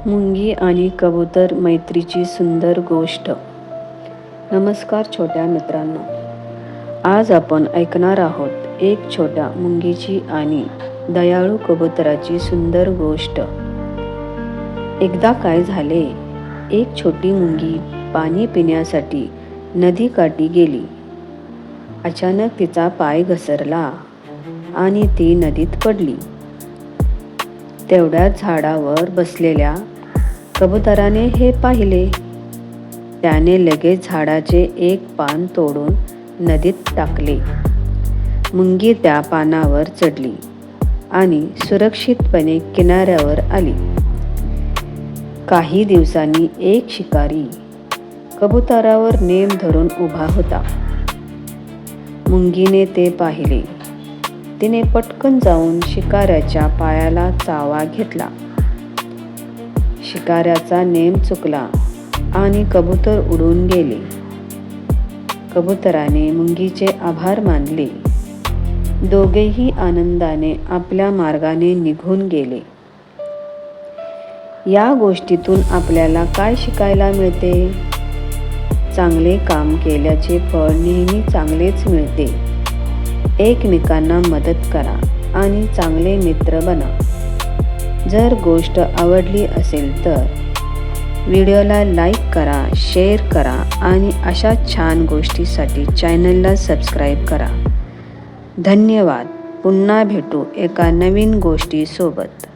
मुंगी आणि कबूतर मैत्रीची सुंदर गोष्ट. नमस्कार छोट्या मित्रांनो, आज आपण ऐकणार आहोत एक छोट्या मुंगीची आणि दयाळू कबुतराची सुंदर गोष्ट. एकदा काय झाले, एक छोटी मुंगी पाणी पिण्यासाठी नदीकाठी गेली. अचानक तिचा पाय घसरला आणि ती नदीत पडली. तेवढ्यात झाडावर बसलेल्या कबुतराने हे पाहिले. त्याने लगेच झाडाचे एक पान तोडून नदीत टाकले. मुंगी त्या पानावर चढली आणि सुरक्षितपणे किनाऱ्यावर आली. काही दिवसांनी एक शिकारी कबुतरावर नेम धरून उभा होता. मुंगीने ते पाहिले. तिने पटकन जाऊन शिकाऱ्याच्या पायाला चावा घेतला. शिकाऱ्याचा नेम चुकला आणि कबूतर उडून गेले. कबुतराने मुंगीचे आभार मानले. दोघेही आनंदाने आपल्या मार्गाने निघून गेले. या गोष्टीतून आपल्याला काय शिकायला मिळते? चांगले काम केल्याचे फळ नेहमी चांगलेच मिळते. एकमेकांना मदत करा आणि चांगले मित्र बना. जर गोष्ट आवडली असेल तर व्हिडिओला लाईक करा, शेअर करा आणि अशा छान गोष्टीसाठी चॅनलला सबस्क्राईब करा. धन्यवाद. पुन्हा भेटू एका नवीन गोष्टीसोबत.